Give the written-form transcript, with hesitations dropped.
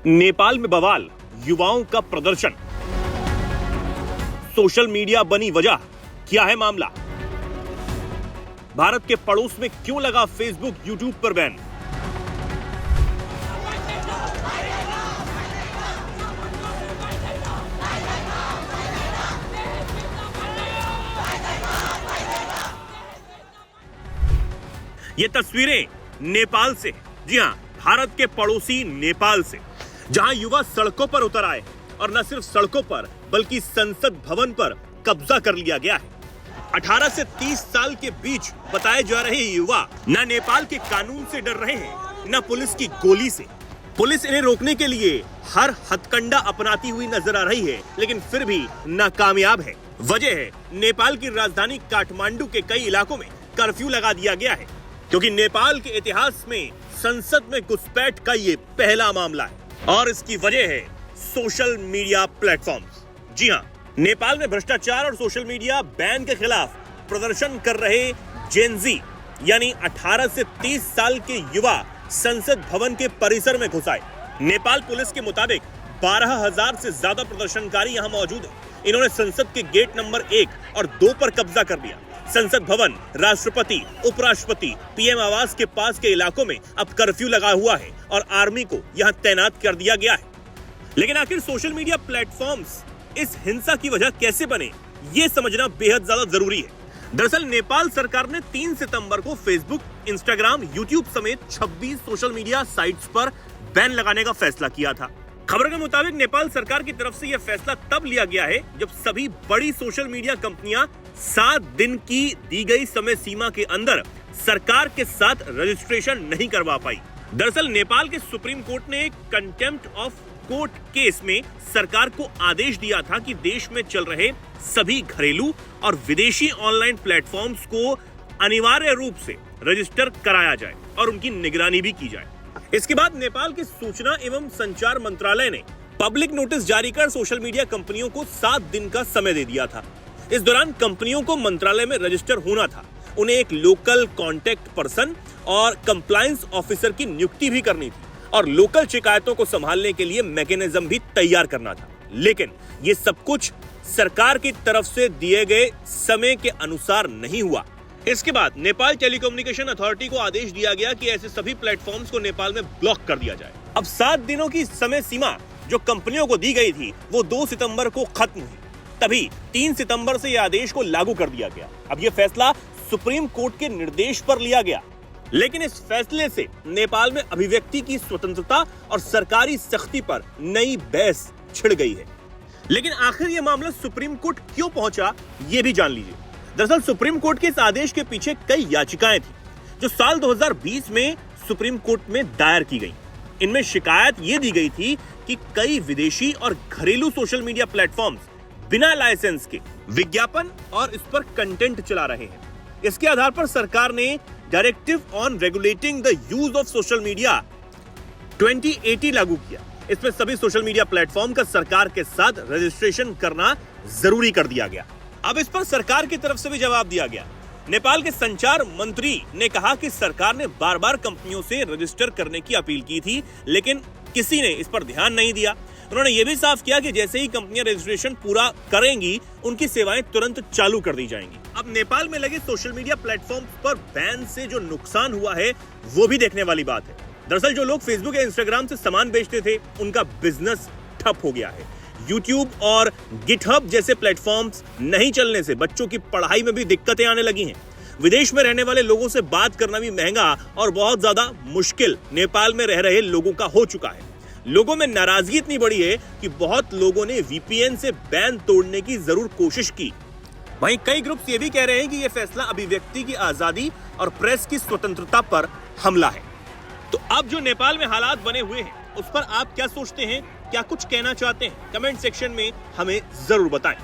नेपाल में बवाल, युवाओं का प्रदर्शन, सोशल मीडिया बनी वजह, क्या है मामला? भारत के पड़ोस में क्यों लगा फेसबुक, यूट्यूब पर बैन? ये तस्वीरें नेपाल से, जी हां, भारत के पड़ोसी नेपाल से, जहां युवा सड़कों पर उतर आए और न सिर्फ सड़कों पर बल्कि संसद भवन पर कब्जा कर लिया गया है। 18 से 30 साल के बीच बताए जा रहे युवा न नेपाल के कानून से डर रहे हैं, न पुलिस की गोली से। पुलिस इन्हें रोकने के लिए हर हथकंडा अपनाती हुई नजर आ रही है, लेकिन फिर भी नाकामयाब है। वजह है नेपाल की राजधानी काठमांडू के कई इलाकों में कर्फ्यू लगा दिया गया है, क्योंकि नेपाल के इतिहास में संसद में घुसपैठ का ये पहला मामला है। और इसकी वजह है सोशल मीडिया प्लेटफॉर्म्स। जी हां, नेपाल में भ्रष्टाचार और सोशल मीडिया बैन के खिलाफ प्रदर्शन कर रहे जेनजी यानी 18 से 30 साल के युवा संसद भवन के परिसर में घुस आए। नेपाल पुलिस के मुताबिक 12,000 से ज्यादा प्रदर्शनकारी यहां मौजूद हैं। इन्होंने संसद के गेट नंबर 1 और 2 पर कब्जा कर लिया। संसद भवन, राष्ट्रपति, उपराष्ट्रपति, पीएम आवास के पास के इलाकों में अब कर्फ्यू लगा हुआ है और आर्मी को यहां तैनात कर दिया गया है। लेकिन आखिर सोशल मीडिया प्लेटफॉर्म्स इस हिंसा की वजह कैसे बने, ये समझना बेहद ज्यादा जरूरी है। दरअसल नेपाल सरकार ने 3 सितंबर को फेसबुक, इंस्टाग्राम, यूट्यूब समेत 26 सोशल मीडिया साइट्स पर बैन लगाने का फैसला किया था। खबर के मुताबिक नेपाल सरकार की तरफ से यह फैसला तब लिया गया है जब सभी बड़ी सोशल मीडिया कंपनियां 7 दिन की दी गई समय सीमा के अंदर सरकार के साथ रजिस्ट्रेशन नहीं करवा पाई। दरअसल नेपाल के सुप्रीम कोर्ट ने एक कंटेम्प्ट ऑफ कोर्ट केस में सरकार को आदेश दिया था कि देश में चल रहे सभी घरेलू और विदेशी ऑनलाइन प्लेटफॉर्म्स को अनिवार्य रूप से रजिस्टर कराया जाए और उनकी निगरानी भी की जाए। इसके बाद नेपाल के सूचना एवं संचार मंत्रालय ने पब्लिक नोटिस जारी कर सोशल मीडिया कंपनियों को 7 दिन का समय दे दिया था। इस दौरान कंपनियों को मंत्रालय में रजिस्टर होना था, उन्हें एक लोकल कॉन्टैक्ट पर्सन और कंप्लायंस ऑफिसर की नियुक्ति भी करनी थी और लोकल शिकायतों को संभालने के लिए मैकेनिज्म भी तैयार करना था। लेकिन ये सब कुछ सरकार की तरफ से दिए गए समय के अनुसार नहीं हुआ। इसके बाद नेपाल टेलीकम्युनिकेशन अथॉरिटी को आदेश दिया गया कि ऐसे सभी प्लेटफॉर्म्स को नेपाल में ब्लॉक कर दिया जाए। अब 7 दिनों की समय सीमा जो कंपनियों को दी गई थी वो 2 सितंबर को खत्म हुई। तभी 3 सितंबर से यह आदेश को लागू कर दिया गया। अब यह फैसला सुप्रीम कोर्ट के निर्देश पर लिया गया, लेकिन इस फैसले से नेपाल में अभिव्यक्ति की स्वतंत्रता और सरकारी सख्ती पर नई बहस छिड़ गई है। लेकिन आखिर यह मामला सुप्रीम कोर्ट क्यों पहुंचा, यह भी जान लीजिए। दरअसल सुप्रीम कोर्ट के इस आदेश के पीछे कई याचिकाएं थी जो साल 2020 में सुप्रीम कोर्ट में दायर की गई। इनमें शिकायत यह दी गई थी कि कई विदेशी और घरेलू सोशल मीडिया प्लेटफॉर्म्स बिना लाइसेंस के विज्ञापन और इस पर कंटेंट चला रहे हैं। इसके आधार पर सरकार ने directive on regulating the use of social media 2080 लागू किया। इसमें सभी सोशल मीडिया प्लेटफॉर्म का सरकार के साथ रजिस्ट्रेशन करना जरूरी कर दिया गया। अब इस पर सरकार की तरफ से भी जवाब दिया गया। नेपाल के संचार मंत्री ने कहा कि सरकार ने बार-बार कंपनियों से रजिस्टर करने की अपील की थी, लेकिन किसी ने इस पर ध्यान नहीं दिया। उन्होंने यह भी साफ किया कि जैसे ही कंपनियां रजिस्ट्रेशन पूरा करेंगी, उनकी सेवाएं तुरंत चालू कर दी जाएंगी। अब नेपाल में लगे सोशल मीडिया प्लेटफॉर्म पर बैन से जो नुकसान हुआ है वो भी देखने वाली बात है। दरअसल जो लोग फेसबुक या इंस्टाग्राम से सामान बेचते थे, उनका बिजनेस ठप हो गया है। यूट्यूब और गिटहब जैसे प्लेटफॉर्म्स नहीं चलने से बच्चों की पढ़ाई में भी दिक्कतें आने लगी हैं। विदेश में रहने वाले लोगों से बात करना भी महंगा और बहुत ज्यादा मुश्किल नेपाल में रह रहे लोगों का हो चुका है। लोगों में नाराजगी इतनी बड़ी है कि बहुत लोगों ने वीपीएन से बैन तोड़ने की जरूर कोशिश की। वहीं कई ग्रुप्स ये भी कह रहे हैं कि यह फैसला अभिव्यक्ति की आजादी और प्रेस की स्वतंत्रता पर हमला है। तो अब जो नेपाल में हालात बने हुए हैं, उस पर आप क्या सोचते हैं, क्या कुछ कहना चाहते हैं? कमेंट सेक्शन में हमें जरूर बताएं।